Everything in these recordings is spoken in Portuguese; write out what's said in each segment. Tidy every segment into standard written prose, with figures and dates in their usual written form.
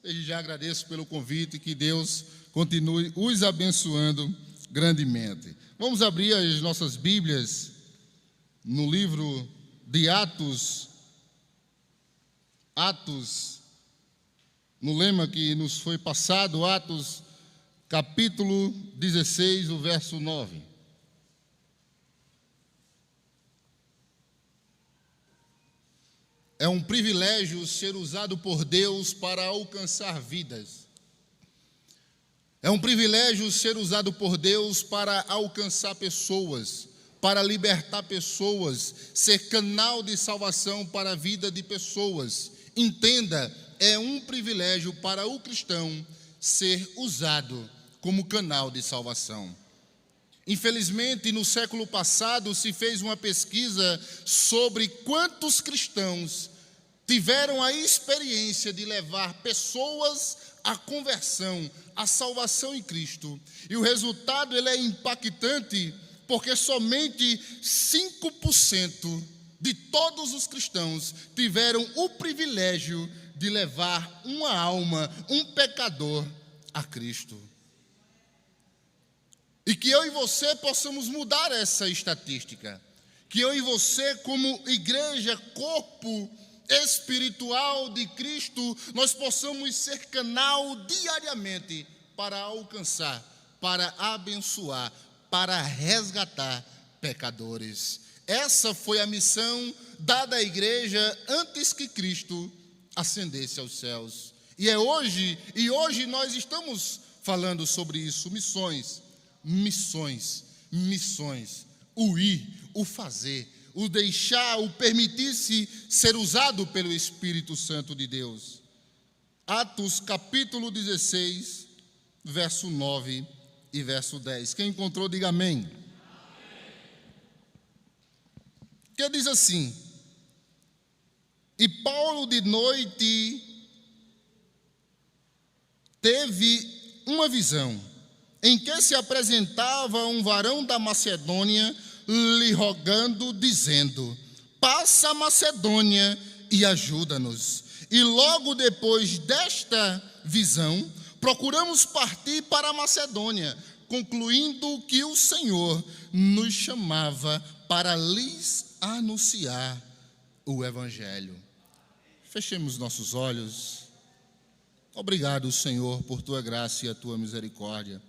Desde já agradeço pelo convite e que Deus continue os abençoando grandemente. Vamos abrir as nossas Bíblias no livro de Atos, no lema que nos foi passado, Atos, capítulo 16, o verso 9. É um privilégio ser usado por Deus para alcançar vidas. É um privilégio ser usado por Deus para alcançar pessoas, para libertar pessoas, ser canal de salvação para a vida de pessoas. Entenda, é um privilégio para o cristão ser usado como canal de salvação. Infelizmente, no século passado, se fez uma pesquisa sobre quantos cristãos tiveram a experiência de levar pessoas à conversão, à salvação em Cristo. E o resultado ele é impactante, porque somente 5% de todos os cristãos tiveram o privilégio de levar uma alma, um pecador, a Cristo. E que eu e você possamos mudar essa estatística. Que eu e você, como igreja, corpo espiritual de Cristo, nós possamos ser canal diariamente para alcançar, para abençoar, para resgatar pecadores. Essa foi a missão dada à igreja antes que Cristo ascendesse aos céus. E hoje nós estamos falando sobre isso, missões, o ir, o fazer, o deixar, o permitir-se ser usado pelo Espírito Santo de Deus. Atos capítulo 16, verso 9 e verso 10. Quem encontrou, diga amém. Amém. Que diz assim: e Paulo de noite teve uma visão, em que se apresentava um varão da Macedônia, lhe rogando, dizendo: passa a Macedônia e ajuda-nos. E logo depois desta visão, procuramos partir para a Macedônia, concluindo que o Senhor nos chamava para lhes anunciar o Evangelho. Fechemos nossos olhos. Obrigado, Senhor, por tua graça e a tua misericórdia.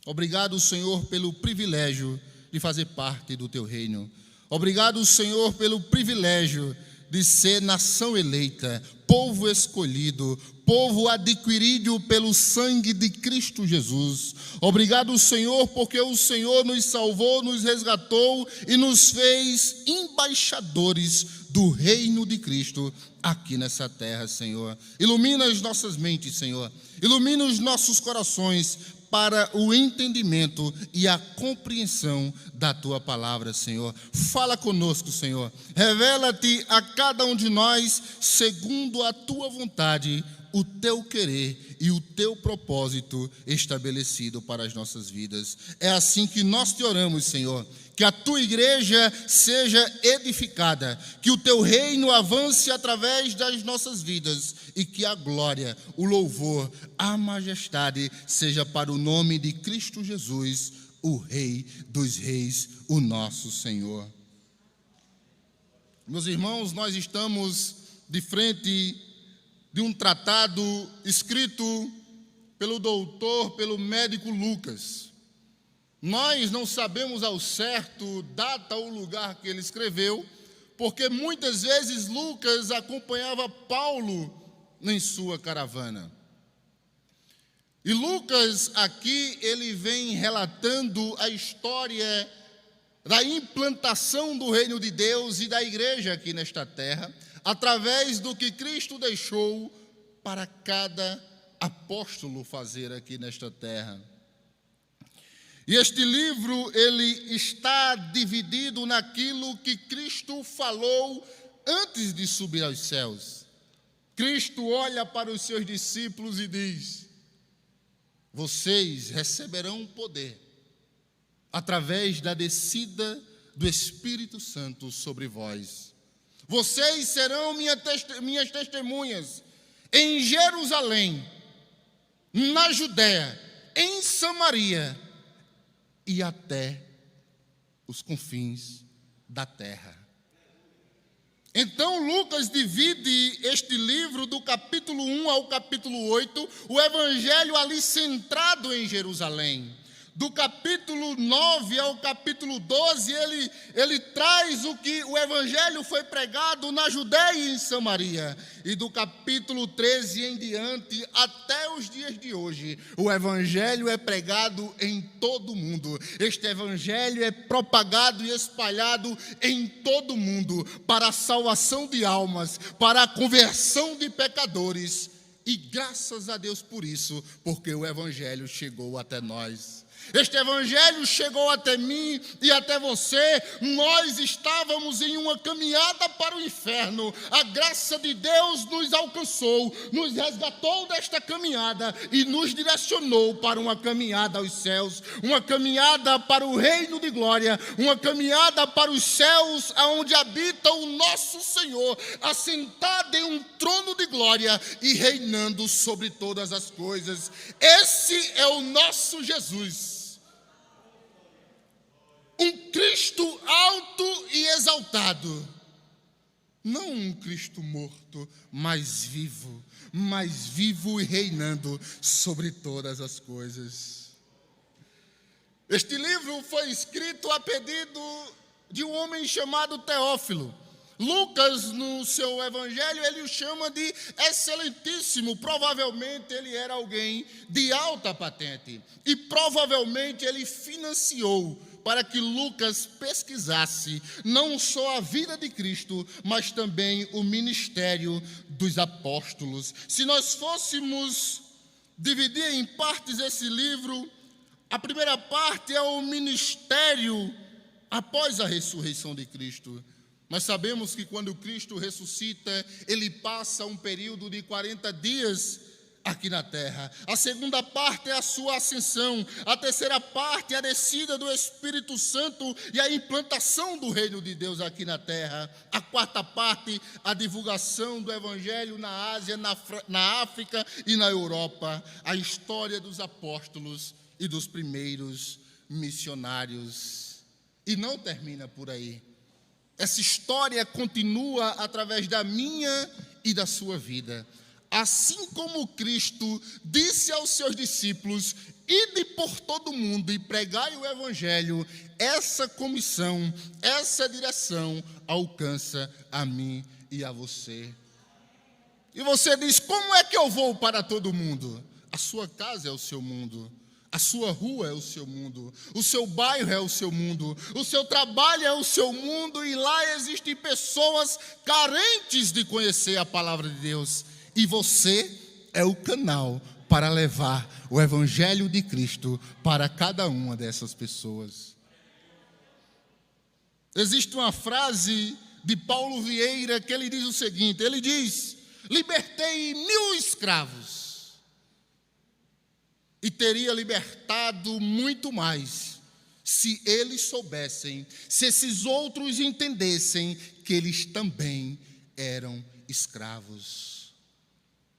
Obrigado, Senhor, pelo privilégio de fazer parte do teu reino. Obrigado, Senhor, pelo privilégio de ser nação eleita, povo escolhido, povo adquirido pelo sangue de Cristo Jesus. Obrigado, Senhor, porque o Senhor nos salvou, nos resgatou e nos fez embaixadores do reino de Cristo aqui nessa terra, Senhor. Ilumina as nossas mentes, Senhor. Ilumina os nossos corações para o entendimento e a compreensão da tua palavra, Senhor. Fala conosco, Senhor. Revela-te a cada um de nós segundo a tua vontade, o teu querer e o teu propósito estabelecido para as nossas vidas. É assim que nós te oramos, Senhor. Que a tua igreja seja edificada, que o teu reino avance através das nossas vidas e que a glória, o louvor, a majestade seja para o nome de Cristo Jesus, o Rei dos Reis, o nosso Senhor. Meus irmãos, nós estamos de frente de um tratado escrito pelo doutor, pelo médico Lucas. Nós não sabemos ao certo data ou lugar que ele escreveu, porque muitas vezes Lucas acompanhava Paulo em sua caravana. E Lucas aqui, ele vem relatando a história da implantação do reino de Deus e da igreja aqui nesta terra, através do que Cristo deixou para cada apóstolo fazer aqui nesta terra. E este livro, ele está dividido naquilo que Cristo falou antes de subir aos céus. Cristo olha para os seus discípulos e diz: vocês receberão poder através da descida do Espírito Santo sobre vós. Vocês serão minhas testemunhas em Jerusalém, na Judéia, em Samaria e até os confins da terra. Então Lucas divide este livro do capítulo 1 ao capítulo 8, o evangelho ali centrado em Jerusalém. Do capítulo 9 ao capítulo 12, ele traz o que o evangelho foi pregado na Judéia e em Samaria. E do capítulo 13 em diante, até os dias de hoje, o evangelho é pregado em todo o mundo. Este evangelho é propagado e espalhado em todo o mundo, para a salvação de almas, para a conversão de pecadores. E graças a Deus por isso, porque o evangelho chegou até nós. Este evangelho chegou até mim e até você. Nós estávamos em uma caminhada para o inferno. A graça de Deus nos alcançou, nos resgatou desta caminhada e nos direcionou para uma caminhada aos céus, uma caminhada para o reino de glória, uma caminhada para os céus, aonde habita o nosso Senhor, assentado em um trono de glória e reinando sobre todas as coisas. Esse é o nosso Jesus. Um Cristo alto e exaltado. Não um Cristo morto, mas vivo e reinando sobre todas as coisas. Este livro foi escrito a pedido de um homem chamado Teófilo. Lucas, no seu evangelho, ele o chama de excelentíssimo. Provavelmente ele era alguém de alta patente. E provavelmente ele financiou para que Lucas pesquisasse não só a vida de Cristo, mas também o ministério dos apóstolos. Se nós fôssemos dividir em partes esse livro, a primeira parte é o ministério após a ressurreição de Cristo. Nós sabemos que quando Cristo ressuscita, ele passa um período de 40 dias aqui na terra. A segunda parte é a sua ascensão. A terceira parte é a descida do Espírito Santo e a implantação do reino de Deus aqui na terra. A quarta parte, a divulgação do evangelho na Ásia, na África e na Europa. A história dos apóstolos e dos primeiros missionários. E não termina por aí. Essa história continua através da minha e da sua vida. Assim como Cristo disse aos seus discípulos: ide por todo mundo e pregai o evangelho, essa comissão, essa direção alcança a mim e a você. E você diz: como é que eu vou para todo mundo? A sua casa é o seu mundo. A sua rua é o seu mundo, o seu bairro é o seu mundo, o seu trabalho é o seu mundo, e lá existem pessoas carentes de conhecer a palavra de Deus. E você é o canal para levar o evangelho de Cristo para cada uma dessas pessoas. Existe uma frase de Paulo Vieira que ele diz o seguinte, ele diz: libertei 1000 escravos. E teria libertado muito mais, se eles soubessem, se esses outros entendessem que eles também eram escravos.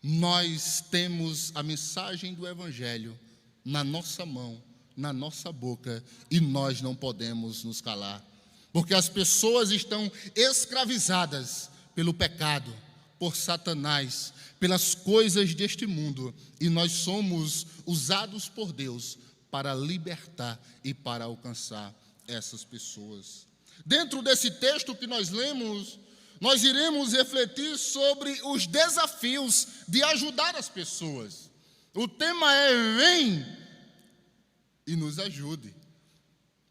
Nós temos a mensagem do evangelho na nossa mão, na nossa boca, e nós não podemos nos calar, porque as pessoas estão escravizadas pelo pecado, por Satanás, pelas coisas deste mundo, e nós somos usados por Deus para libertar e para alcançar essas pessoas. Dentro desse texto que nós lemos, nós iremos refletir sobre os desafios de ajudar as pessoas. O tema é: vem e nos ajude.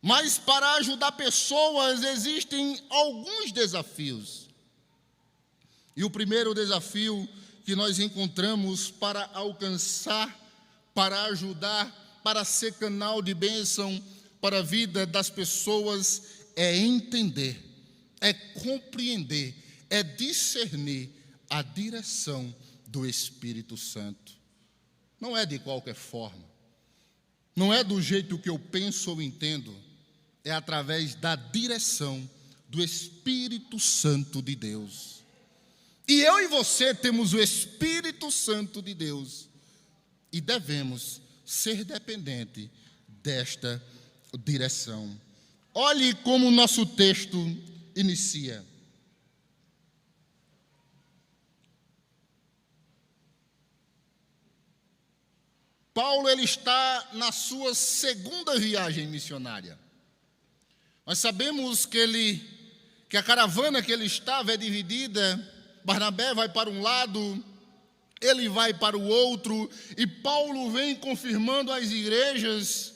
Mas para ajudar pessoas existem alguns desafios. E o primeiro desafio que nós encontramos para alcançar, para ajudar, para ser canal de bênção para a vida das pessoas é entender, é compreender, é discernir a direção do Espírito Santo. Não é de qualquer forma, não é do jeito que eu penso ou entendo, é através da direção do Espírito Santo de Deus. E eu e você temos o Espírito Santo de Deus. e devemos ser dependentes desta direção. Olhe como o nosso texto inicia. Paulo ele está na sua segunda viagem missionária. Nós sabemos que a caravana que ele estava é dividida. Barnabé vai para um lado, ele vai para o outro, e Paulo vem confirmando as igrejas.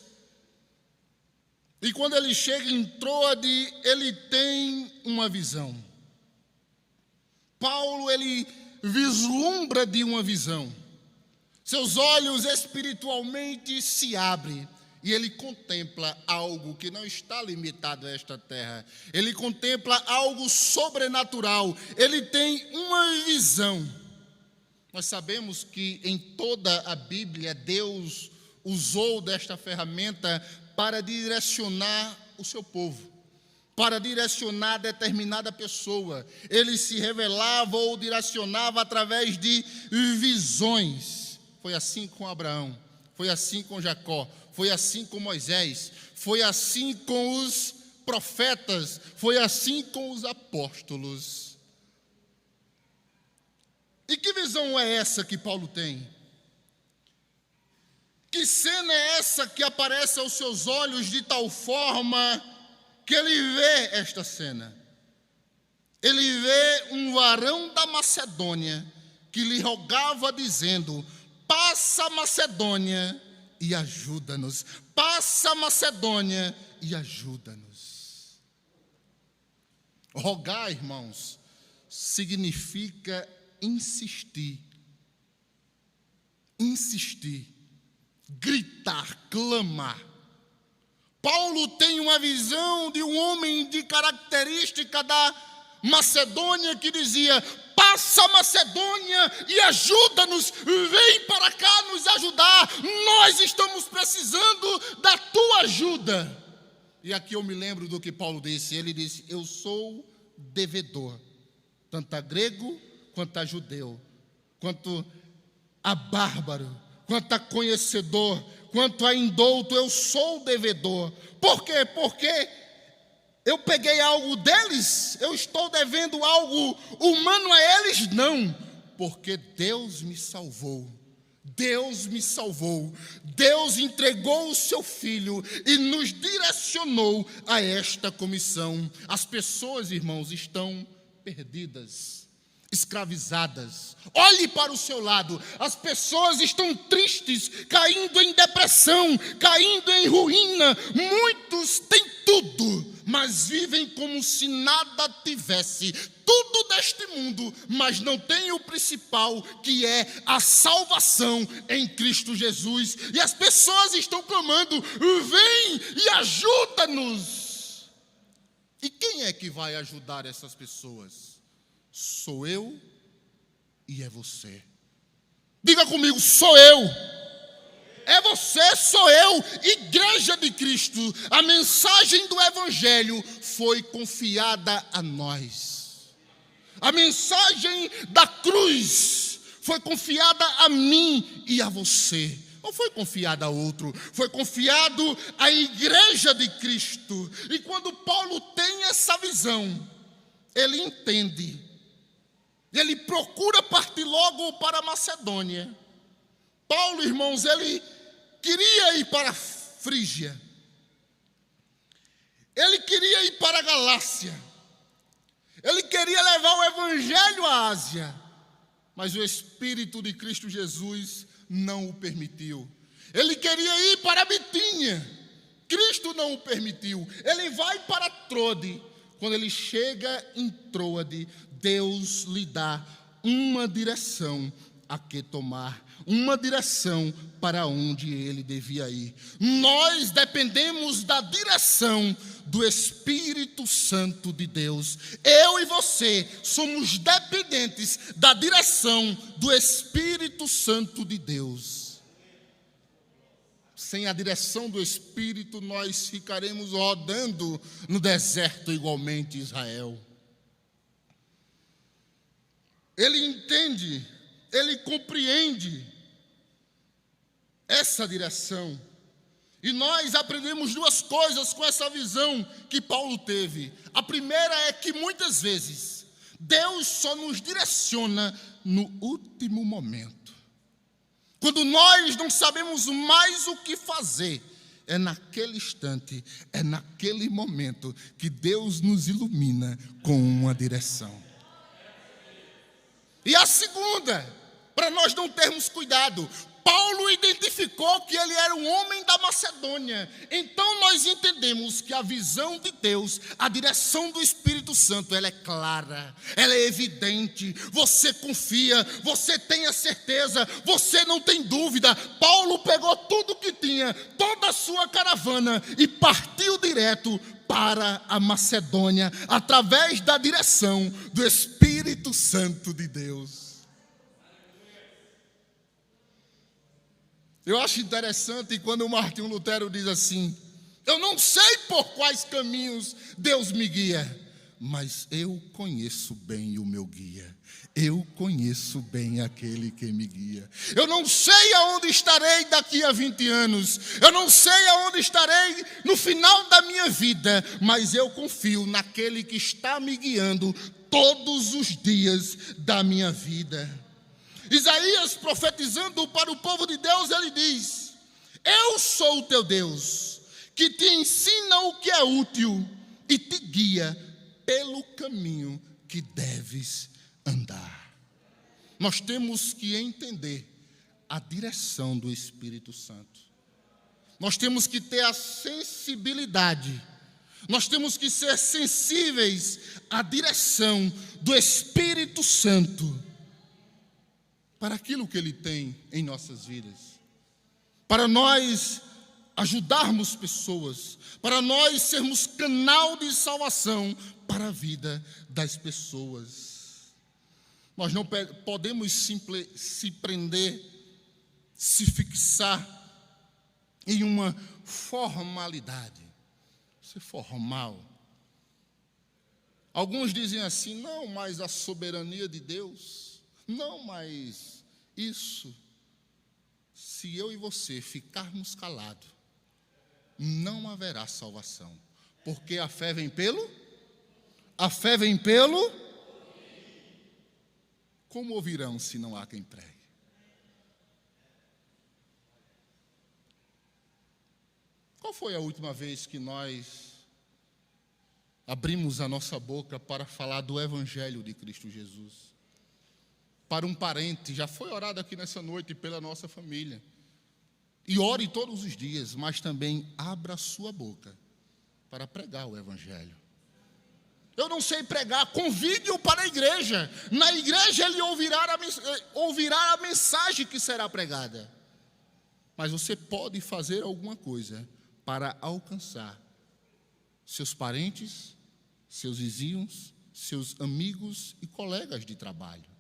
E quando ele chega em Troade, ele tem uma visão. Paulo ele vislumbra de uma visão. Seus olhos espiritualmente se abrem e ele contempla algo que não está limitado a esta terra. Ele contempla algo sobrenatural. Ele tem uma visão. Nós sabemos que em toda a Bíblia Deus usou desta ferramenta para direcionar o seu povo, para direcionar determinada pessoa. Ele se revelava ou direcionava através de visões. Foi assim com Abraão, foi assim com Jacó, foi assim com Moisés, foi assim com os profetas, foi assim com os apóstolos. E que visão é essa que Paulo tem? Que cena é essa que aparece aos seus olhos de tal forma que ele vê esta cena? Ele vê um varão da Macedônia que lhe rogava dizendo: passa a Macedônia e ajuda-nos. Passa a Macedônia e ajuda-nos. Rogar, irmãos, significa insistir. Insistir. Gritar, clamar. Paulo tem uma visão de um homem de característica da Macedônia que dizia: passa a Macedônia e ajuda-nos, vem para cá nos ajudar, nós estamos precisando da tua ajuda. E aqui eu me lembro do que Paulo disse. Ele disse: eu sou devedor, tanto a grego quanto a judeu, quanto a bárbaro, quanto a conhecedor, quanto a indouto, eu sou devedor. Por quê? Porque eu peguei algo deles, eu estou devendo algo humano a eles? Não, porque Deus me salvou. Deus me salvou. Deus entregou o seu Filho e nos direcionou a esta comissão. As pessoas, irmãos, estão perdidas, escravizadas. Olhe para o seu lado, as pessoas estão tristes, caindo em depressão, caindo em ruína. Muitos têm tudo, mas vivem como se nada tivesse. Tudo deste mundo, mas não tem o principal, que é a salvação em Cristo Jesus. E as pessoas estão clamando: vem e ajuda-nos. E quem é que vai ajudar essas pessoas? Sou eu e é você. Diga comigo: sou eu. É você, sou eu, Igreja de Cristo. A mensagem do Evangelho foi confiada a nós. A mensagem da cruz foi confiada a mim e a você. Não foi confiada a outro, foi confiado à Igreja de Cristo. E quando Paulo tem essa visão, ele entende. Ele procura partir logo para a Macedônia. Paulo, irmãos, ele queria ir para a Frígia. Ele queria ir para a Galácia. Ele queria levar o Evangelho à Ásia. Mas o Espírito de Cristo Jesus não o permitiu. Ele queria ir para a Bitínia. Cristo não o permitiu. Ele vai para Troade. Quando ele chega em Troade, Deus lhe dá uma direção a que tomar, uma direção para onde ele devia ir. Nós dependemos da direção do Espírito Santo de Deus. Eu e você somos dependentes da direção do Espírito Santo de Deus. Sem a direção do Espírito, nós ficaremos rodando no deserto igualmente Israel. Ele entende, ele compreende essa direção. E nós aprendemos duas coisas com essa visão que Paulo teve. A primeira é que muitas vezes Deus só nos direciona no último momento. Quando nós não sabemos mais o que fazer, é naquele instante, é naquele momento que Deus nos ilumina com uma direção. E a segunda, para nós não termos cuidado, Paulo identificou que ele era um homem da Macedônia. Então nós entendemos que a visão de Deus, a direção do Espírito Santo, ela é clara, ela é evidente. Você confia, você tem a certeza, você não tem dúvida. Paulo pegou tudo que tinha, toda a sua caravana e partiu direto para a Macedônia, através da direção do Espírito Santo de Deus. Eu acho interessante quando o Martinho Lutero diz assim: eu não sei por quais caminhos Deus me guia, mas eu conheço bem o meu guia. Eu conheço bem aquele que me guia. Eu não sei aonde estarei daqui a 20 anos. Eu não sei aonde estarei no final da minha vida, mas eu confio naquele que está me guiando todos os dias da minha vida. Isaías, profetizando para o povo de Deus, ele diz: eu sou o teu Deus, que te ensina o que é útil e te guia pelo caminho que deves andar. Nós temos que entender a direção do Espírito Santo. Nós temos que ter a sensibilidade, nós temos que ser sensíveis à direção do Espírito Santo, para aquilo que Ele tem em nossas vidas, para nós ajudarmos pessoas, para nós sermos canal de salvação para a vida das pessoas. Nós não podemos se prender, se fixar em uma formalidade, ser formal. Alguns dizem assim: não, mas a soberania de Deus. Não, mas isso, se eu e você ficarmos calados, não haverá salvação. Porque a fé vem pelo? A fé vem pelo? Como ouvirão se não há quem pregue? Qual foi a última vez que nós abrimos a nossa boca para falar do Evangelho de Cristo Jesus? Para um parente, já foi orado aqui nessa noite pela nossa família. E ore todos os dias, mas também abra a sua boca para pregar o Evangelho. Eu não sei pregar, convide-o para a igreja. Na igreja ele ouvirá a mensagem que será pregada. Mas você pode fazer alguma coisa para alcançar seus parentes, seus vizinhos, seus amigos e colegas de trabalho.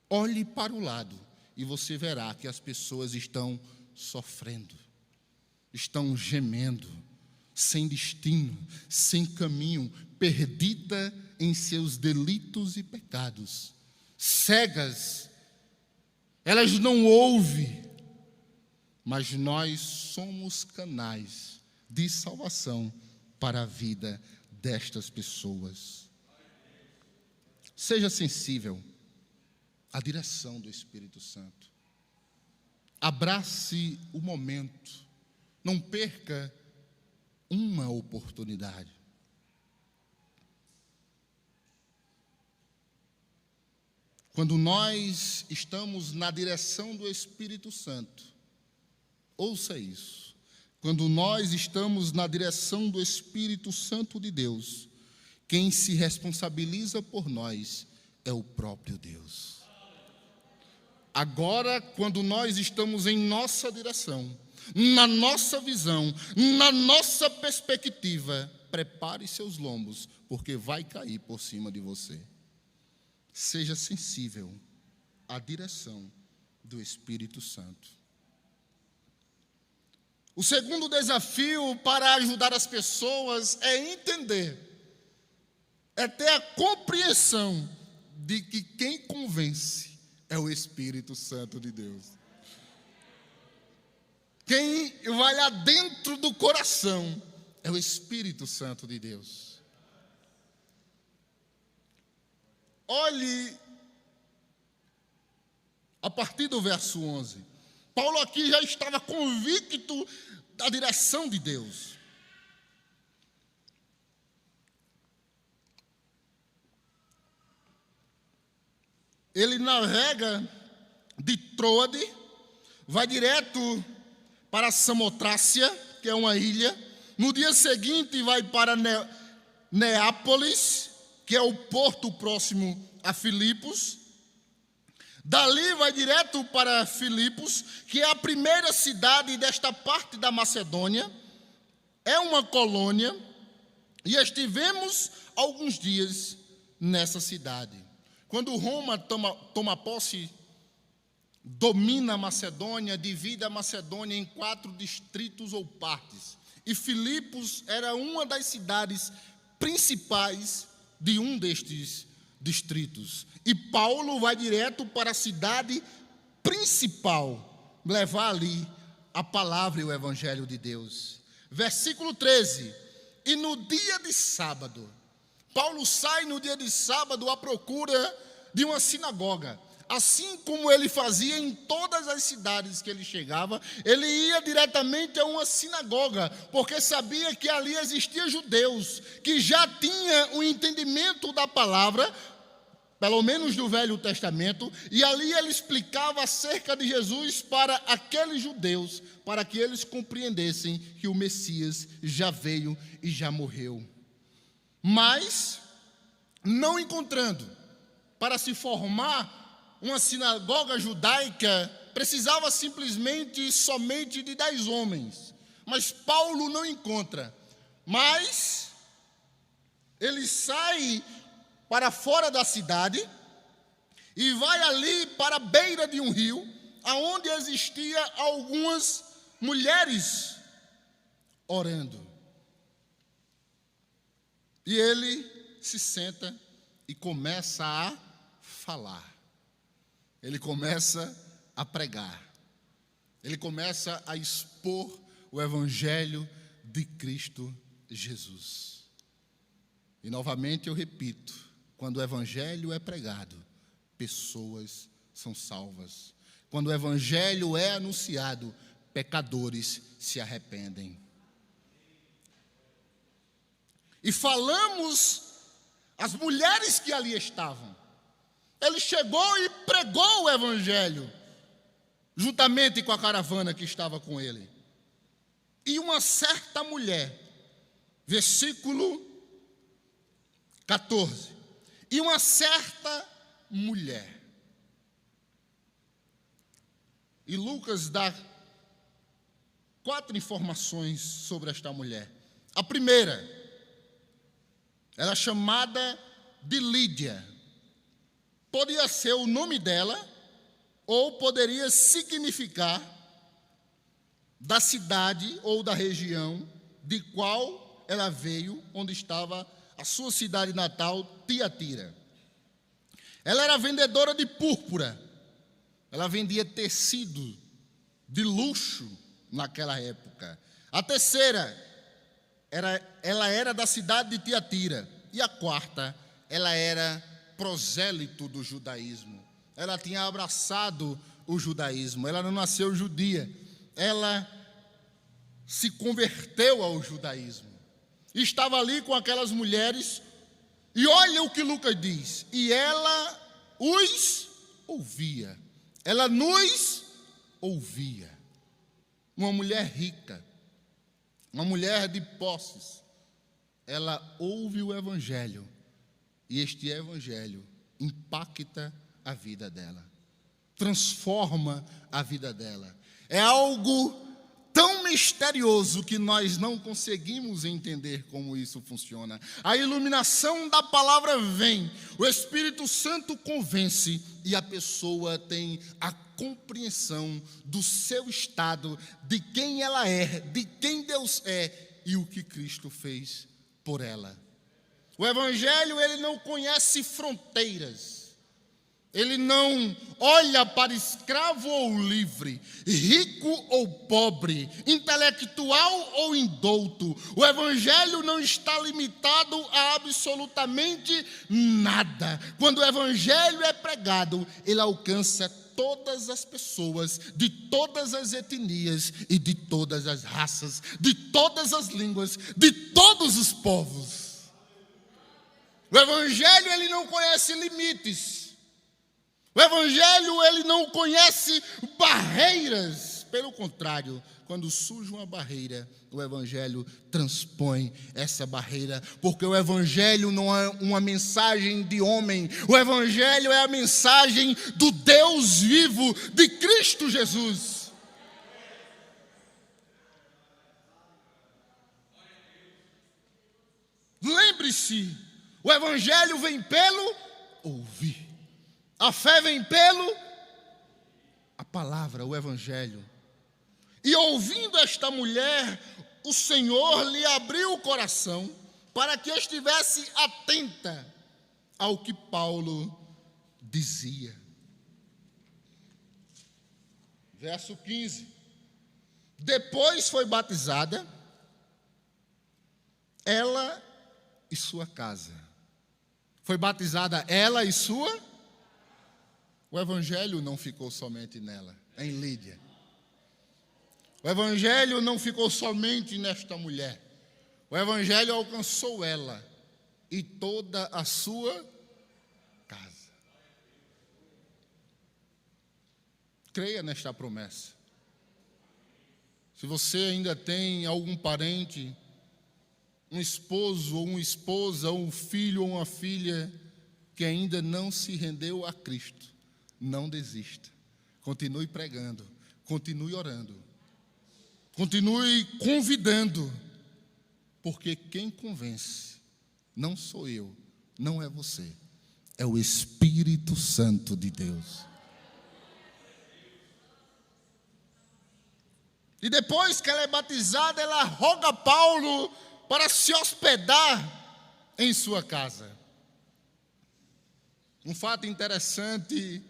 Olhe para o lado e você verá que as pessoas estão sofrendo, estão gemendo, sem destino, sem caminho, perdida em seus delitos e pecados, cegas. Elas não ouvem, mas nós somos canais de salvação para a vida destas pessoas. Seja sensível a direção do Espírito Santo. Abrace o momento. Não perca uma oportunidade. Quando nós estamos na direção do Espírito Santo, ouça isso. Quando nós estamos na direção do Espírito Santo de Deus, quem se responsabiliza por nós é o próprio Deus. Agora, quando nós estamos em nossa direção, na nossa visão, na nossa perspectiva, prepare seus lombos, porque vai cair por cima de você. Seja sensível à direção do Espírito Santo. O segundo desafio para ajudar as pessoas é entender, é ter a compreensão de que quem convence é o Espírito Santo de Deus. Quem vai lá dentro do coração é o Espírito Santo de Deus. Olhe a partir do verso 11. Paulo aqui já estava convicto da direção de Deus. Ele navega de Troade, vai direto para Samotrácia, que é uma ilha. No dia seguinte vai para Neápolis, que é o porto próximo a Filipos. Dali vai direto para Filipos, que é a primeira cidade desta parte da Macedônia. É uma colônia, e estivemos alguns dias nessa cidade. Quando Roma toma posse, domina a Macedônia, divide a Macedônia em 4 distritos ou partes. E Filipos era uma das cidades principais de um destes distritos. E Paulo vai direto para a cidade principal, levar ali a palavra e o evangelho de Deus. Versículo 13. E no dia de sábado, Paulo sai no dia de sábado à procura de uma sinagoga. Assim como ele fazia em todas as cidades que ele chegava, ele ia diretamente a uma sinagoga, porque sabia que ali existiam judeus, que já tinham o entendimento da palavra, pelo menos do Velho Testamento, e ali ele explicava acerca de Jesus para aqueles judeus, para que eles compreendessem que o Messias já veio e já morreu. Mas, não encontrando, para se formar uma sinagoga judaica, precisava simplesmente somente de 10 homens. Mas Paulo não encontra. Mas ele sai para fora da cidade e vai ali para a beira de um rio, aonde existia algumas mulheres orando. E ele se senta e começa a falar. Ele começa a pregar. Ele começa a expor o evangelho de Cristo Jesus. E novamente eu repito, quando o evangelho é pregado, pessoas são salvas. Quando o evangelho é anunciado, pecadores se arrependem. E falamos as mulheres que ali estavam. Ele chegou e pregou o evangelho, juntamente com a caravana que estava com ele. E uma certa mulher, versículo 14. E uma certa mulher. E Lucas dá 4 informações sobre esta mulher. A primeira, ela é chamada de Lídia. Podia ser o nome dela, ou poderia significar da cidade ou da região de qual ela veio, onde estava a sua cidade natal, Tiatira. Ela era vendedora de púrpura. Ela vendia tecido de luxo naquela época. A terceira, ela era da cidade de Tiatira. E a quarta, ela era prosélito do judaísmo. Ela tinha abraçado o judaísmo. Ela não nasceu judia. Ela se converteu ao judaísmo. Estava ali com aquelas mulheres. E olha o que Lucas diz. E ela os ouvia. Ela nos ouvia. Uma mulher rica. Uma mulher de posses. Ela ouve o evangelho. E este evangelho impacta a vida dela, transforma a vida dela. É algo tão misterioso que nós não conseguimos entender como isso funciona. A iluminação da palavra vem, o Espírito Santo convence e a pessoa tem a compreensão do seu estado, de quem ela é, de quem Deus é e o que Cristo fez por ela. O evangelho, ele não conhece fronteiras. Ele não olha para escravo ou livre, rico ou pobre, intelectual ou indouto. O Evangelho não está limitado a absolutamente nada. Quando o Evangelho é pregado, ele alcança todas as pessoas, de todas as etnias e de todas as raças, de todas as línguas, de todos os povos. O Evangelho, ele não conhece limites. O Evangelho, ele não conhece barreiras. Pelo contrário, quando surge uma barreira, o Evangelho transpõe essa barreira, porque o Evangelho não é uma mensagem de homem, o Evangelho é a mensagem do Deus vivo, de Cristo Jesus. Lembre-se, o Evangelho vem pelo ouvir. A fé vem a palavra, o Evangelho. E ouvindo esta mulher, o Senhor lhe abriu o coração para que estivesse atenta ao que Paulo dizia. Verso 15. Depois foi batizada ela e sua casa. Foi batizada ela e sua. O Evangelho não ficou somente nela, em Lídia. O Evangelho não ficou somente nesta mulher. O Evangelho alcançou ela e toda a sua casa. Creia nesta promessa. Se você ainda tem algum parente, um esposo ou uma esposa, ou um filho ou uma filha que ainda não se rendeu a Cristo, não desista. Continue pregando, continue orando, continue convidando, porque quem convence não sou eu, não é você, é o Espírito Santo de Deus. E depois que ela é batizada, ela roga a Paulo para se hospedar em sua casa. Um fato interessante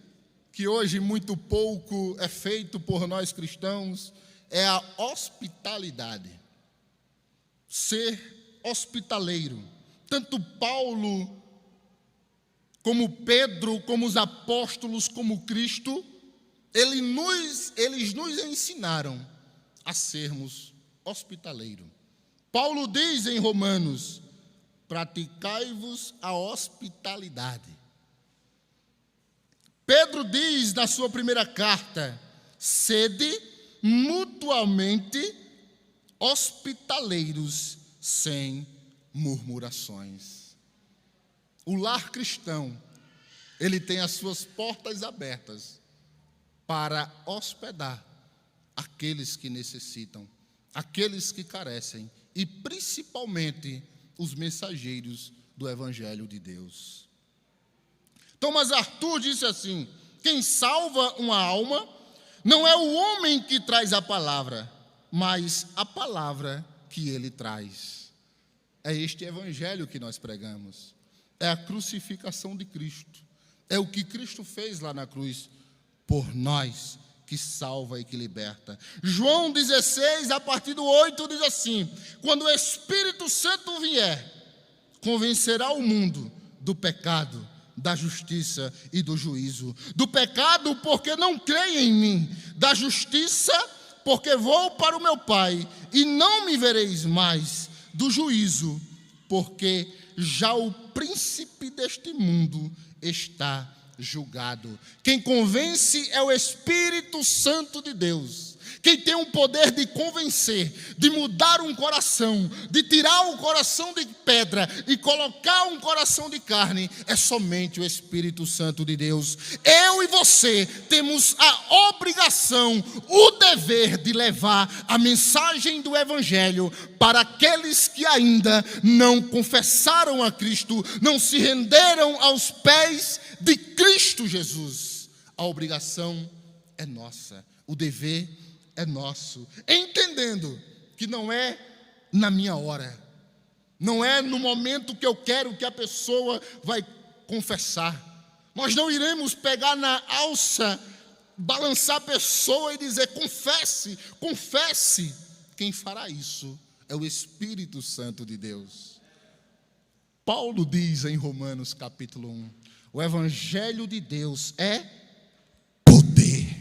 que hoje muito pouco é feito por nós cristãos é a hospitalidade. Ser hospitaleiro. Tanto Paulo, como Pedro, como os apóstolos, como Cristo, eles nos ensinaram a sermos hospitaleiros. Paulo diz em Romanos: praticai-vos a hospitalidade. Pedro diz na sua primeira carta: sede mutuamente hospitaleiros sem murmurações. O lar cristão, ele tem as suas portas abertas para hospedar aqueles que necessitam, aqueles que carecem e principalmente os mensageiros do Evangelho de Deus. Thomas Arthur disse assim: quem salva uma alma não é o homem que traz a palavra, mas a palavra que ele traz. É este evangelho que nós pregamos. É a crucificação de Cristo. É o que Cristo fez lá na cruz por nós, que salva e que liberta. João 16, a partir do 8, diz assim: quando o Espírito Santo vier, convencerá o mundo do pecado, da justiça e do juízo. Do pecado, porque não creem em mim. Da justiça, porque vou para o meu Pai e não me vereis mais. Do juízo, porque já o príncipe deste mundo está julgado. Quem convence é o Espírito Santo de Deus. Quem tem o poder de convencer, de mudar um coração, de tirar o coração de pedra e colocar um coração de carne, é somente o Espírito Santo de Deus. Eu e você temos a obrigação, o dever de levar a mensagem do Evangelho para aqueles que ainda não confessaram a Cristo, não se renderam aos pés de Cristo Jesus. A obrigação é nossa, o dever é nosso, entendendo que não é na minha hora, não é no momento que eu quero que a pessoa vai confessar, Nós não iremos pegar na alça, balançar a pessoa e dizer: confesse, confesse. Quem fará isso é o Espírito Santo de Deus. Paulo diz em Romanos capítulo 1, o Evangelho de Deus é poder,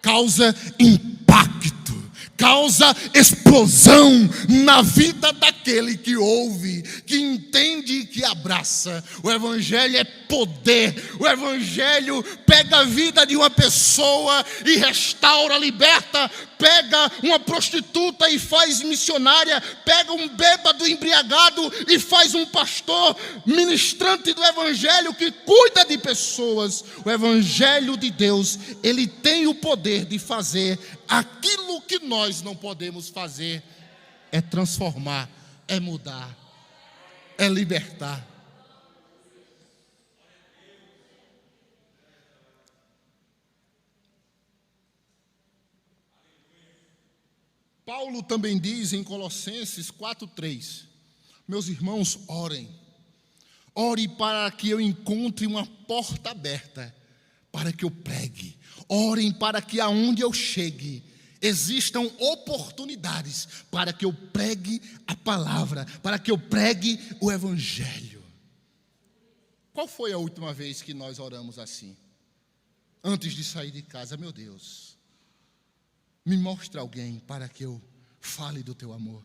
causa impacto, causa explosão na vida daquele que ouve, que entende e que abraça. O Evangelho é poder. O Evangelho pega a vida de uma pessoa e restaura, liberta. Pega uma prostituta e faz missionária. Pega um bêbado embriagado e faz um pastor ministrante do Evangelho que cuida de pessoas. O Evangelho de Deus, ele tem o poder de fazer aquilo que nós não podemos fazer. É transformar, é mudar, é libertar. Paulo também diz em Colossenses 4:3, meus irmãos, orem. Ore para que eu encontre uma porta aberta, para que eu pregue. Orem para que aonde eu chegue, existam oportunidades para que eu pregue a palavra, para que eu pregue o Evangelho. Qual foi a última vez que nós oramos assim? Antes de sair de casa, meu Deus, me mostra alguém para que eu fale do teu amor,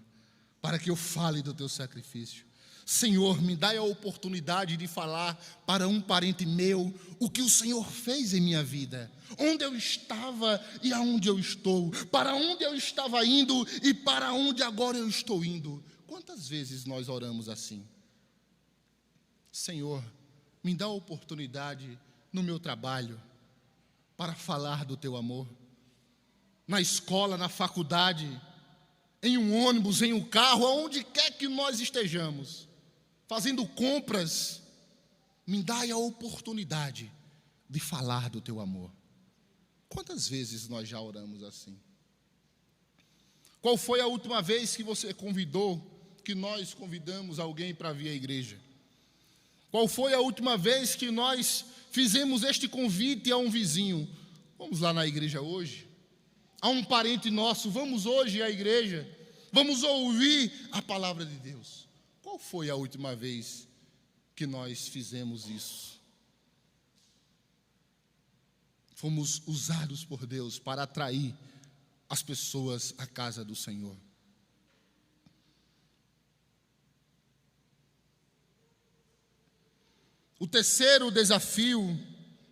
para que eu fale do teu sacrifício. Senhor, me dá a oportunidade de falar para um parente meu o que o Senhor fez em minha vida, onde eu estava e aonde eu estou, para onde eu estava indo e para onde agora eu estou indo. Quantas vezes nós oramos assim? Senhor, me dá a oportunidade no meu trabalho para falar do teu amor, na escola, na faculdade, em um ônibus, em um carro, aonde quer que nós estejamos, fazendo compras, me dá a oportunidade de falar do teu amor. Quantas vezes nós já oramos assim? Qual foi a última vez que você convidou, que nós convidamos alguém para vir à igreja? Qual foi a última vez que nós fizemos este convite a um vizinho? Vamos lá na igreja hoje? A um parente nosso, vamos hoje à igreja? Vamos ouvir a palavra de Deus. Qual foi a última vez que nós fizemos isso? Fomos usados por Deus para atrair as pessoas à casa do Senhor. O terceiro desafio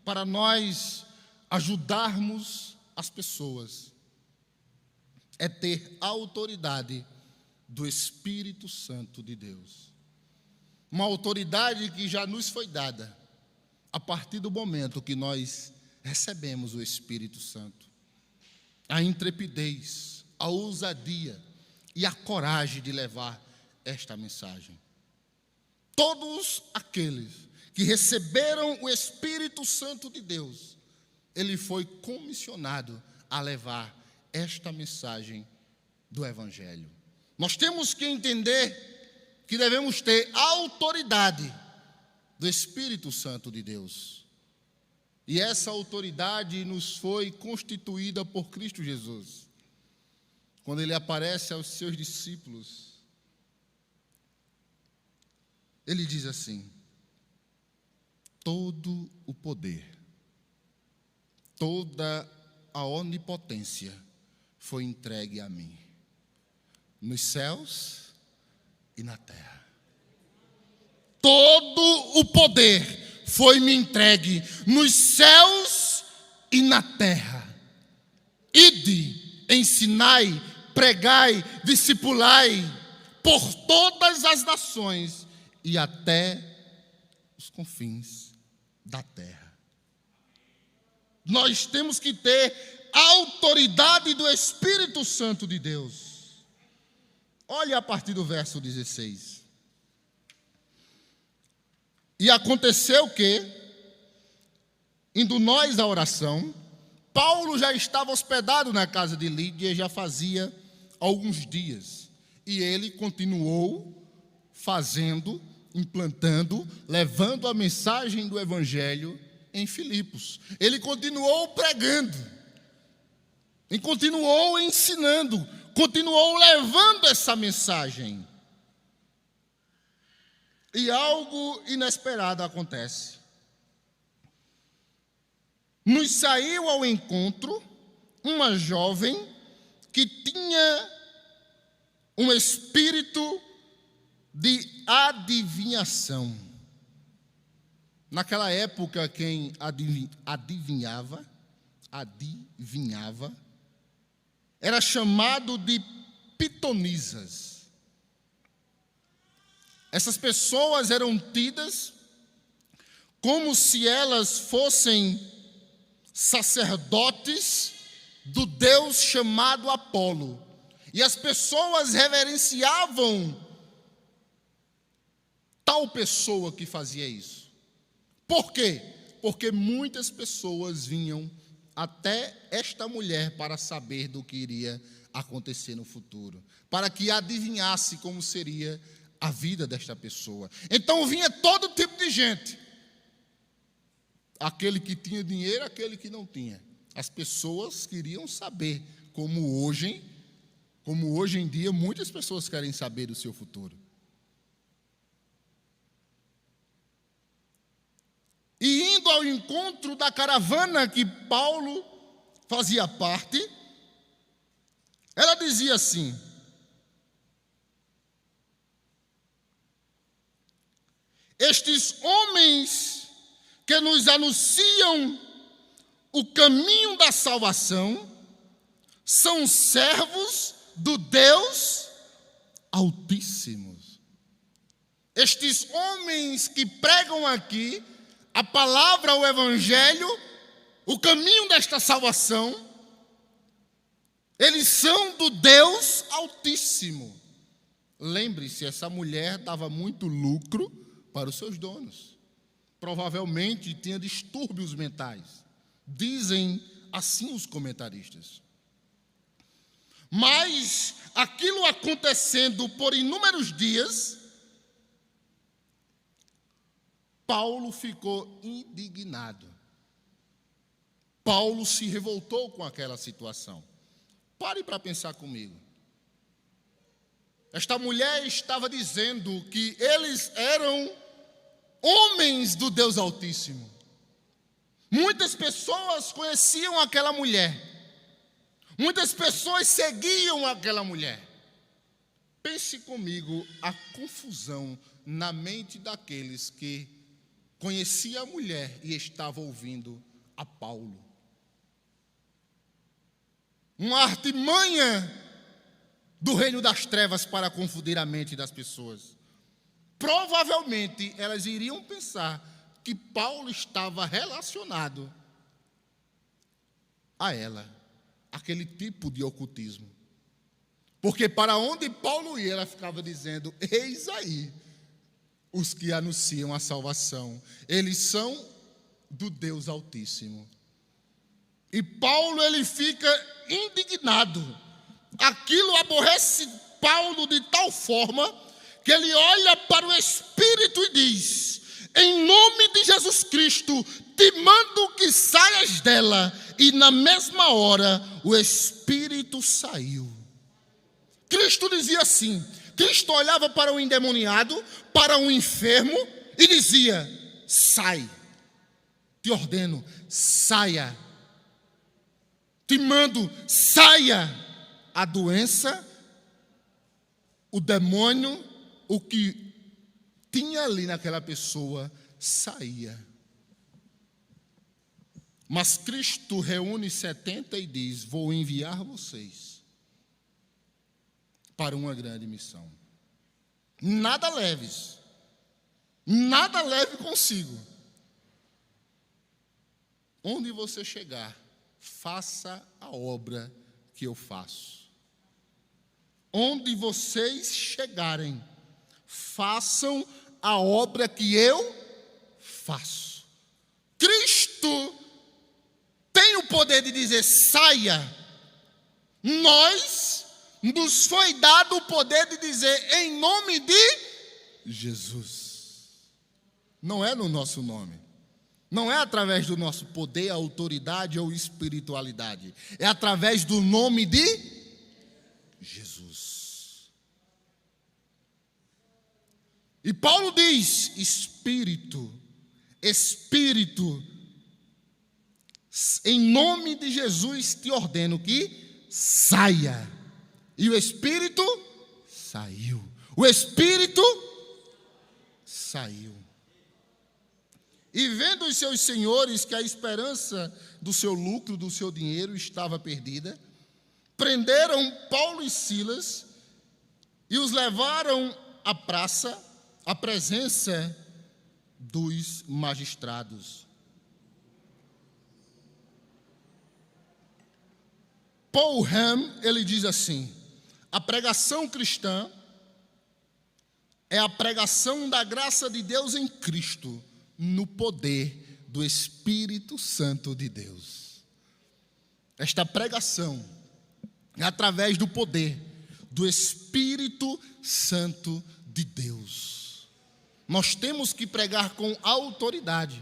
para nós ajudarmos as pessoas é ter a autoridade do Espírito Santo de Deus. Uma autoridade que já nos foi dada a partir do momento que nós recebemos o Espírito Santo. A intrepidez, a ousadia e a coragem de levar esta mensagem. Todos aqueles que receberam o Espírito Santo de Deus, ele foi comissionado a levar esta mensagem do Evangelho. Nós temos que entender que devemos ter a autoridade do Espírito Santo de Deus. E essa autoridade nos foi constituída por Cristo Jesus. Quando ele aparece aos seus discípulos, ele diz assim: todo o poder, toda a onipotência foi entregue a mim, nos céus e na terra. Todo o poder foi me entregue nos céus e na terra. Ide, ensinai, pregai, discipulai por todas as nações e até os confins da terra. Nós temos que ter a autoridade do Espírito Santo de Deus. Olha a partir do verso 16. E aconteceu que, indo nós à oração, Paulo já estava hospedado na casa de Lídia já fazia alguns dias. E ele continuou fazendo implantando, levando a mensagem do Evangelho em Filipos. Ele continuou pregando, e continuou ensinando, continuou levando essa mensagem. E algo inesperado acontece. Nos saiu ao encontro uma jovem que tinha um espírito de adivinhação. Naquela época, quem adivinhava era chamado de pitonisas. Essas pessoas eram tidas como se elas fossem sacerdotes do deus chamado Apolo. E as pessoas reverenciavam tal pessoa que fazia isso. Por quê? Porque muitas pessoas vinham até esta mulher para saber do que iria acontecer no futuro, para que adivinhasse como seria a vida desta pessoa. Então vinha todo tipo de gente. Aquele que tinha dinheiro, aquele que não tinha. As pessoas queriam saber, como hoje em dia muitas pessoas querem saber do seu futuro. E indo ao encontro da caravana que Paulo fazia parte, ela dizia assim: estes homens que nos anunciam o caminho da salvação são servos do Deus Altíssimo. Estes homens que pregam aqui a palavra, o Evangelho, o caminho desta salvação, eles são do Deus Altíssimo. Lembre-se, essa mulher dava muito lucro para os seus donos. Provavelmente tinha distúrbios mentais. Dizem assim os comentaristas. Mas aquilo acontecendo por inúmeros dias, Paulo ficou indignado. Paulo se revoltou com aquela situação. Pare para pensar comigo. Esta mulher estava dizendo que eles eram homens do Deus Altíssimo. Muitas pessoas conheciam aquela mulher. Muitas pessoas seguiam aquela mulher. Pense comigo a confusão na mente daqueles que conheciam a mulher e estavam ouvindo a Paulo. Uma artimanha do reino das trevas para confundir a mente das pessoas. Provavelmente elas iriam pensar que Paulo estava relacionado a ela, aquele tipo de ocultismo. Porque para onde Paulo ia, ela ficava dizendo: eis aí os que anunciam a salvação, eles são do Deus Altíssimo. E Paulo, ele fica indignado. Aquilo aborrece Paulo de tal forma que ele olha para o Espírito e diz: em nome de Jesus Cristo, te mando que saias dela. E na mesma hora, o Espírito saiu. Cristo dizia assim, Cristo olhava para o endemoniado, para o enfermo, e dizia: sai, te ordeno, saia. Te mando, saia. A doença, o demônio, o que tinha ali naquela pessoa, saía. Mas Cristo reúne 70 e diz: vou enviar vocês para uma grande missão. Nada leves, nada leve consigo. Onde você chegar, faça a obra que eu faço. Onde vocês chegarem, façam a obra que eu faço. Cristo tem o poder de dizer: saia. Nos foi dado o poder de dizer: em nome de Jesus. não é no nosso nome. Não é através do nosso poder, autoridade ou espiritualidade. É através do nome de Jesus. E Paulo diz: Espírito, em nome de Jesus te ordeno que saia. E o Espírito saiu. O Espírito saiu. E vendo os seus senhores que a esperança do seu lucro, do seu dinheiro estava perdida, prenderam Paulo e Silas e os levaram à praça, à presença dos magistrados. Paul Ham, ele diz assim: a pregação cristã é a pregação da graça de Deus em Cristo, no poder do Espírito Santo de Deus. Esta pregação é através do poder do Espírito Santo de Deus. Nós temos que pregar com autoridade,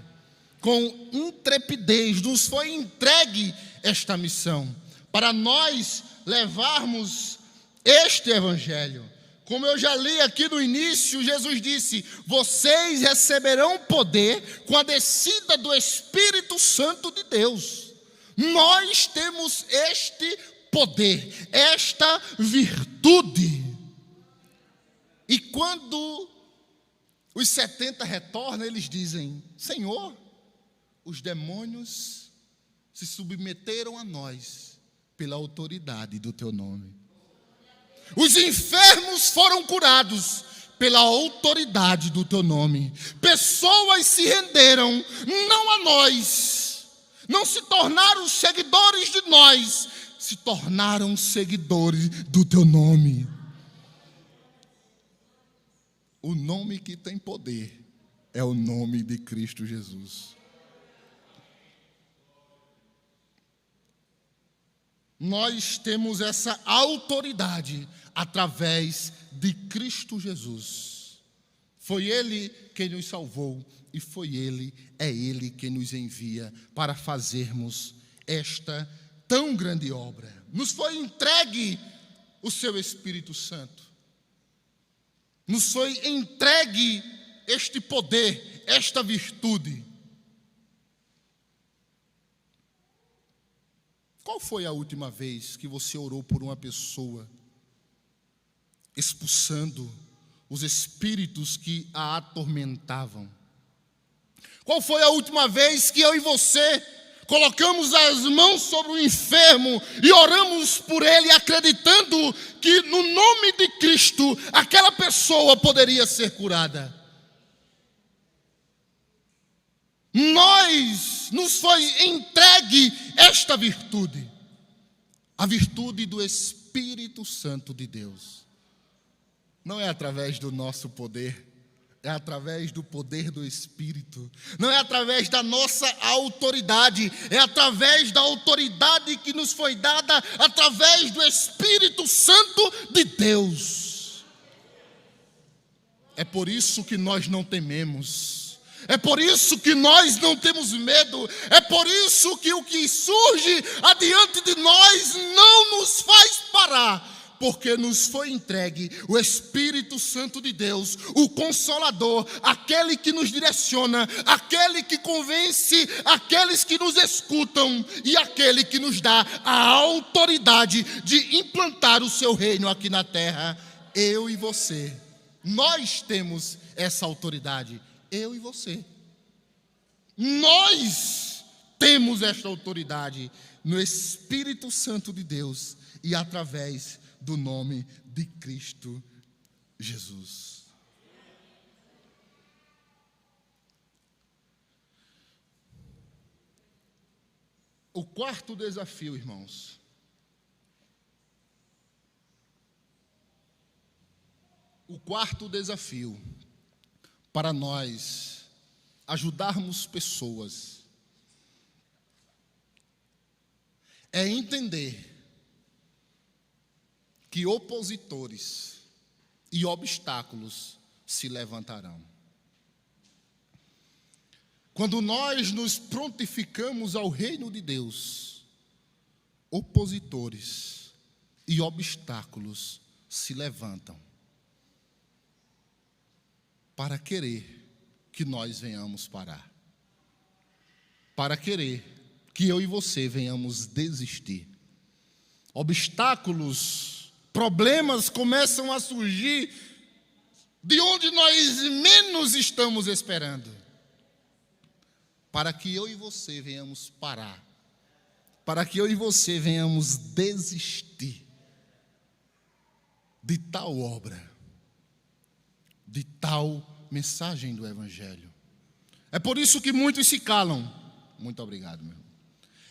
com intrepidez. Nos foi entregue esta missão para nós levarmos este evangelho. Como eu já li aqui no início, Jesus disse: vocês receberão poder com a descida do Espírito Santo de Deus. Nós temos este poder, esta virtude. E quando os 70 retornam, eles dizem: Senhor, os demônios se submeteram a nós pela autoridade do teu nome. Os enfermos foram curados pela autoridade do teu nome. Pessoas se renderam, não a nós, não se tornaram seguidores de nós, se tornaram seguidores do teu nome. O nome que tem poder é o nome de Cristo Jesus. Nós temos essa autoridade através de Cristo Jesus. Foi Ele quem nos salvou e é Ele quem nos envia para fazermos esta tão grande obra. Nos foi entregue o seu Espírito Santo. Nos foi entregue este poder, esta virtude. Qual foi a última vez que você orou por uma pessoa, expulsando os espíritos que a atormentavam? Qual foi a última vez que eu e você colocamos as mãos sobre o enfermo e oramos por ele, acreditando que no nome de Cristo aquela pessoa poderia ser curada? Nos foi entregue esta virtude, a virtude do Espírito Santo de Deus. Não é através do nosso poder, é através do poder do Espírito. Não é através da nossa autoridade, é através da autoridade que nos foi dada através do Espírito Santo de Deus. É por isso que nós não tememos. É por isso que nós não temos medo. É por isso que o que surge adiante de nós não nos faz parar. Porque nos foi entregue o Espírito Santo de Deus, o Consolador, aquele que nos direciona, aquele que convence aqueles que nos escutam e aquele que nos dá a autoridade de implantar o seu reino aqui na terra. Eu e você, nós temos essa autoridade. Eu e você. Nós temos esta autoridade no Espírito Santo de Deus e através do nome de Cristo Jesus. O quarto desafio, irmãos. O quarto desafio para nós ajudarmos pessoas é entender que opositores e obstáculos se levantarão. quando nós nos prontificamos ao reino de Deus, opositores e obstáculos se levantam para querer que nós venhamos parar, para querer que eu e você venhamos desistir. Obstáculos, problemas começam a surgir de onde nós menos estamos esperando, para que eu e você venhamos parar, para que eu e você venhamos desistir de tal obra, de tal mensagem do Evangelho. É por isso que muitos se calam. Muito obrigado, meu irmão.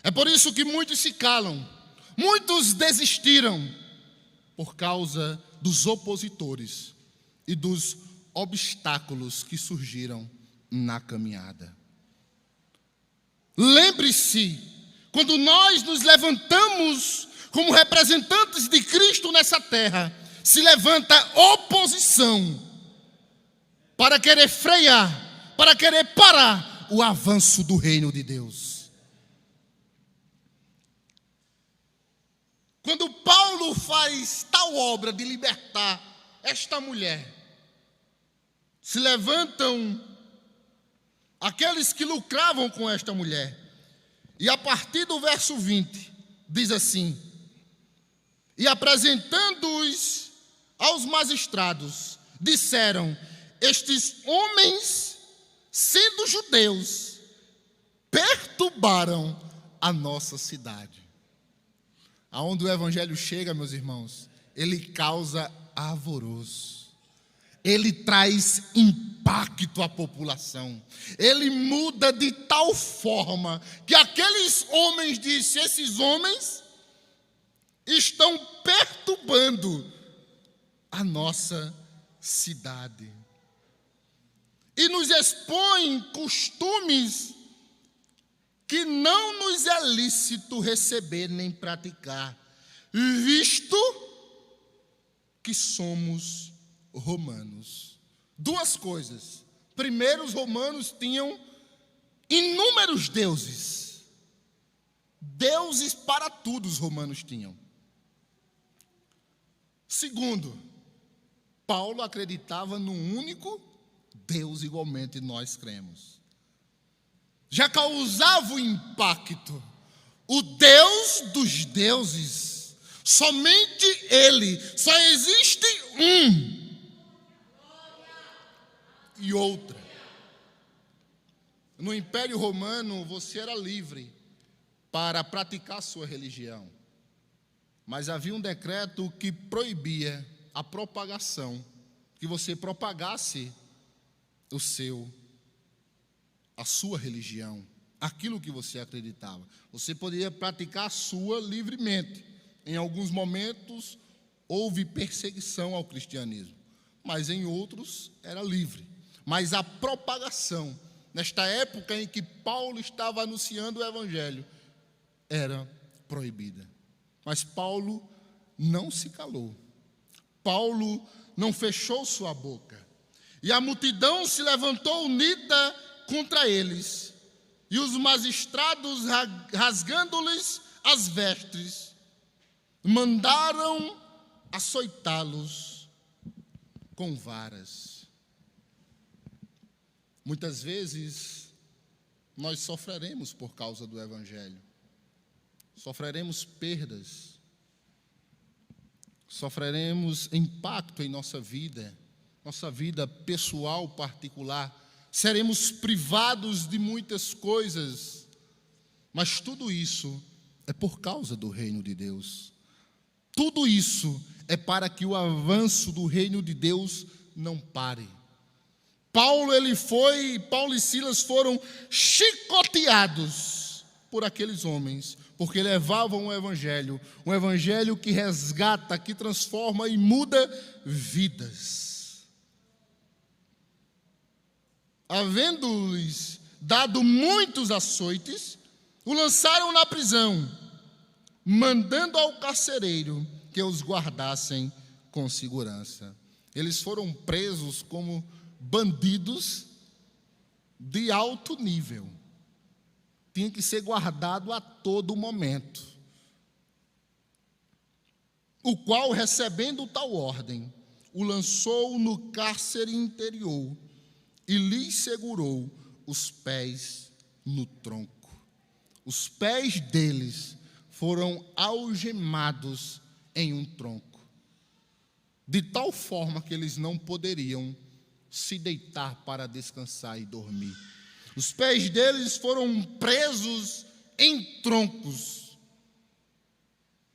É por isso que muitos se calam. Muitos desistiram por causa dos opositores e dos obstáculos que surgiram na caminhada. Lembre-se, quando nós nos levantamos como representantes de Cristo nessa terra, se levanta oposição para querer frear, para querer parar o avanço do reino de Deus. Quando Paulo faz tal obra de libertar esta mulher, se levantam aqueles que lucravam com esta mulher. E a partir do verso 20, diz assim: e apresentando-os aos magistrados, disseram: estes homens, sendo judeus, perturbaram a nossa cidade. Aonde o evangelho chega, meus irmãos, ele causa alvoroço. Ele traz impacto à população. Ele muda de tal forma que aqueles homens dizem: esses homens estão perturbando a nossa cidade. E nos expõem costumes que não nos é lícito receber nem praticar, visto que somos romanos. Duas coisas. Primeiro, os romanos tinham inúmeros deuses. Deuses para tudo os romanos tinham. Segundo, Paulo acreditava num único Deus, igualmente nós cremos. Já causava o impacto. O Deus dos deuses, somente Ele, só existe um. E outra. No Império Romano, você era livre para praticar sua religião. Mas havia um decreto que proibia a propagação, que você propagasse a sua religião, aquilo que você acreditava. Você poderia praticar a sua livremente. Em alguns momentos houve perseguição ao cristianismo, mas em outros era livre. Mas a propagação, nesta época em que Paulo estava anunciando o evangelho, era proibida. Mas Paulo não se calou. Paulo não fechou sua boca. E a multidão se levantou unida contra eles. E os magistrados, rasgando-lhes as vestes, mandaram açoitá-los com varas. Muitas vezes nós sofreremos por causa do evangelho. Sofreremos perdas. Sofreremos impacto em nossa vida pessoal particular. Seremos privados de muitas coisas. Mas tudo isso é por causa do reino de Deus. Tudo isso é para que o avanço do reino de Deus não pare. Paulo e Silas foram chicoteados por aqueles homens, porque levavam um evangelho que resgata, que transforma e muda vidas. Havendo-lhes dado muitos açoites, o lançaram na prisão, mandando ao carcereiro que os guardassem com segurança. Eles foram presos como bandidos de alto nível. Tinha que ser guardado a todo momento. O qual, recebendo tal ordem, o lançou no cárcere interior e lhe segurou os pés no tronco. Os pés deles foram algemados em um tronco, de tal forma que eles não poderiam se deitar para descansar e dormir. Os pés deles foram presos em troncos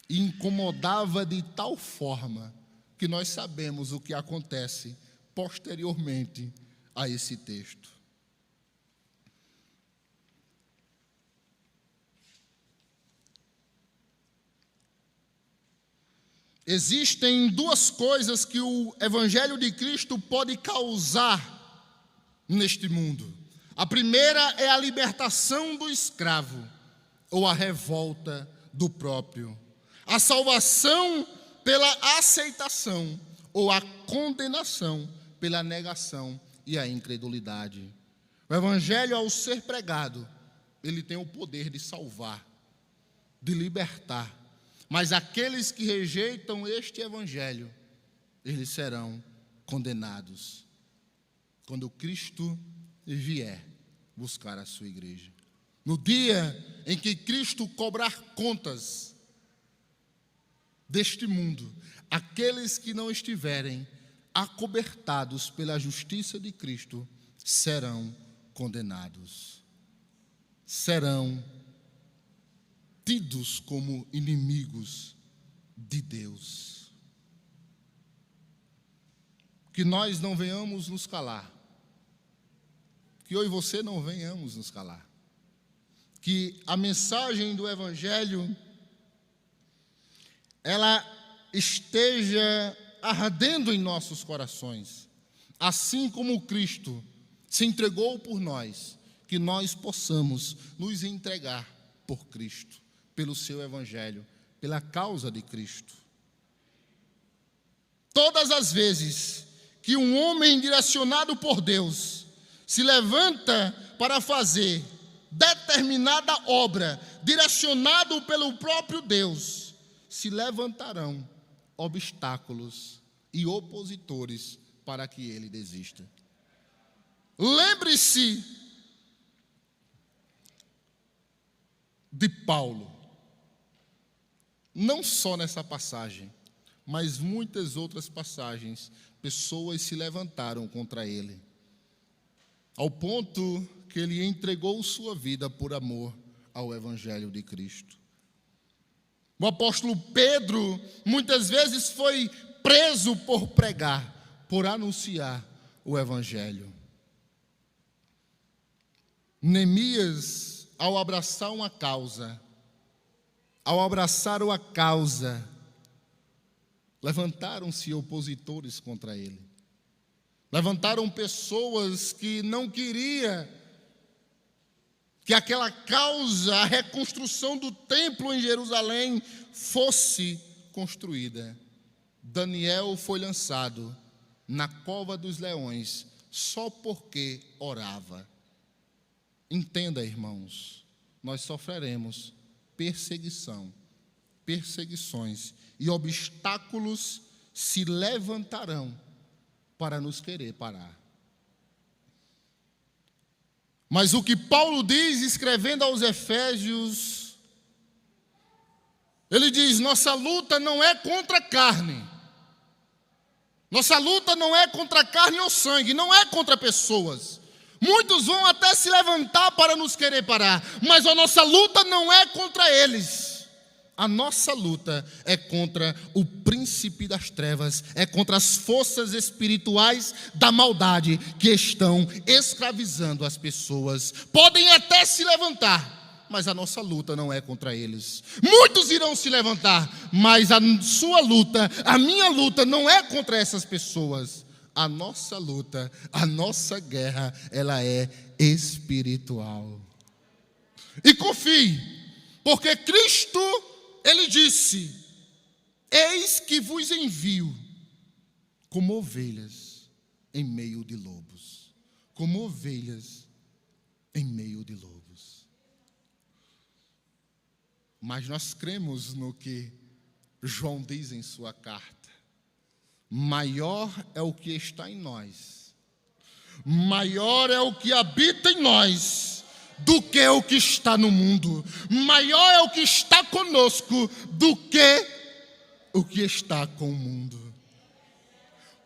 e incomodava de tal forma que nós sabemos o que acontece posteriormente a esse texto. Existem duas coisas que o Evangelho de Cristo pode causar neste mundo. A primeira é a libertação do escravo, ou a revolta do próprio. A salvação pela aceitação, ou a condenação pela negação e a incredulidade. O Evangelho, ao ser pregado, ele tem o poder de salvar, de libertar. Mas aqueles que rejeitam este Evangelho, eles serão condenados quando Cristo vier buscar a sua igreja. No dia em que Cristo cobrar contas deste mundo, aqueles que não estiverem acobertados pela justiça de Cristo serão condenados. Serão tidos como inimigos de Deus. Que nós não venhamos nos calar. Que eu e você não venhamos nos calar. Que a mensagem do Evangelho, ela esteja ardendo em nossos corações. Assim como Cristo se entregou por nós, que nós possamos nos entregar por Cristo, pelo seu Evangelho, pela causa de Cristo. Todas as vezes que um homem direcionado por Deus se levanta para fazer determinada obra, direcionado pelo próprio Deus, se levantarão obstáculos e opositores para que ele desista. Lembre-se de Paulo. Não só nessa passagem, mas muitas outras passagens, pessoas se levantaram contra ele, ao ponto que ele entregou sua vida por amor ao Evangelho de Cristo. O apóstolo Pedro muitas vezes foi preso por pregar, por anunciar o Evangelho. Neemias, ao abraçar a causa, levantaram-se opositores contra ele. Levantaram pessoas que não queriam que aquela causa, a reconstrução do templo em Jerusalém, fosse construída. Daniel foi lançado na cova dos leões só porque orava. Entenda, irmãos, nós sofreremos perseguições e obstáculos se levantarão para nos querer parar. Mas o que Paulo diz, escrevendo aos Efésios, ele diz: nossa luta não é contra a carne. Nossa luta não é contra carne ou sangue, não é contra pessoas. Muitos vão até se levantar para nos querer parar, mas a nossa luta não é contra eles. A nossa luta é contra o príncipe das trevas, é contra as forças espirituais da maldade que estão escravizando as pessoas. Podem até se levantar, mas a nossa luta não é contra eles. Muitos irão se levantar, mas a sua luta, a minha luta não é contra essas pessoas. A nossa luta, a nossa guerra, ela é espiritual. E confie, porque Cristo, ele disse: eis que vos envio como ovelhas em meio de lobos. Como ovelhas em meio de lobos. Mas nós cremos no que João diz em sua carta: maior é o que está em nós, maior é o que habita em nós do que o que está no mundo, maior é o que está conosco do que o que está com o mundo.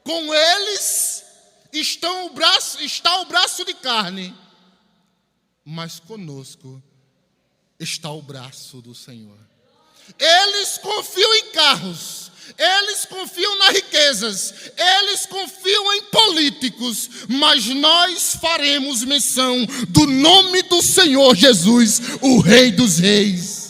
Com eles está o braço de carne, mas conosco está o braço do Senhor. Eles confiam em carros, eles confiam nas riquezas, eles confiam em políticos, mas nós faremos menção do nome do Senhor Jesus, o Rei dos Reis.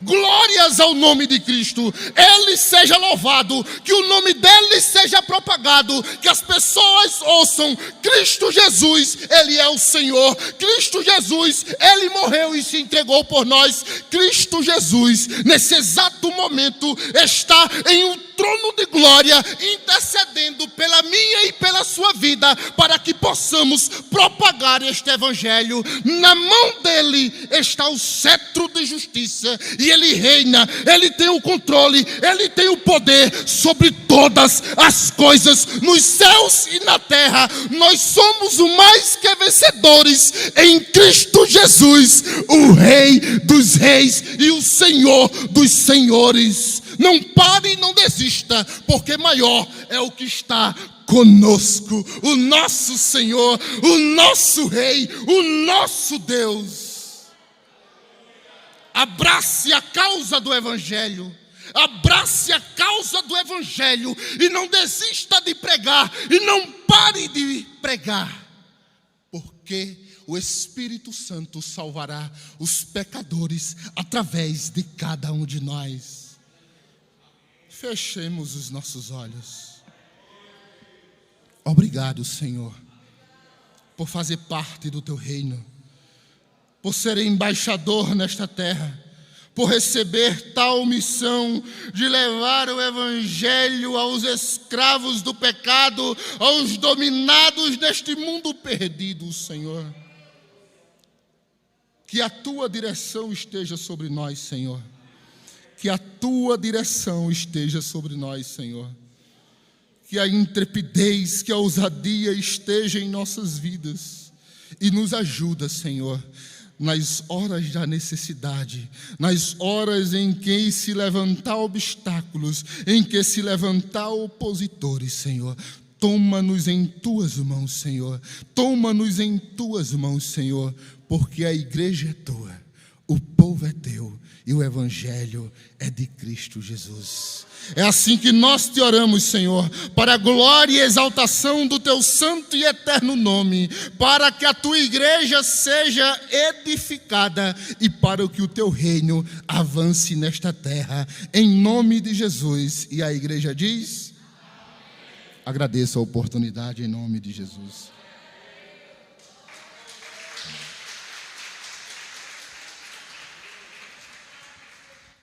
Glórias ao nome de Cristo. Ele seja louvado, que o nome dele seja propagado, que as pessoas ouçam: Cristo Jesus, ele é o Senhor. Cristo Jesus, ele morreu e se entregou por nós. Cristo Jesus, nesse exato momento, está em um trono de glória, intercedendo pela minha e pela sua vida, para que possamos propagar este evangelho. Na mão dele está o cetro de justiça, e ele reina, ele tem o controle, ele tem o poder sobre todas as coisas, nos céus e na terra. Nós somos o mais que vencedores em Cristo Jesus, o Rei dos Reis e o Senhor dos Senhores. Não pare e não desista, porque maior é o que está conosco, o nosso Senhor, o nosso Rei, o nosso Deus. Abrace a causa do Evangelho, abrace a causa do Evangelho, e não desista de pregar, e não pare de pregar, porque o Espírito Santo salvará os pecadores através de cada um de nós. Fechemos os nossos olhos. Obrigado, Senhor, por fazer parte do teu reino, por ser embaixador nesta terra, por receber tal missão de levar o Evangelho aos escravos do pecado, aos dominados deste mundo perdido, Senhor. Que a tua direção esteja sobre nós, Senhor. Que a tua direção esteja sobre nós, Senhor. Que a intrepidez, que a ousadia esteja em nossas vidas. E nos ajuda, Senhor, nas horas da necessidade, nas horas em que se levantar obstáculos, em que se levantar opositores, Senhor. Toma-nos em tuas mãos, Senhor. Toma-nos em tuas mãos, Senhor, porque a igreja é tua, o povo é teu e o evangelho é de Cristo Jesus. É assim que nós te oramos, Senhor, para a glória e exaltação do teu santo e eterno nome, para que a tua igreja seja edificada e para que o teu reino avance nesta terra, em nome de Jesus. E a igreja diz: agradeço a oportunidade em nome de Jesus.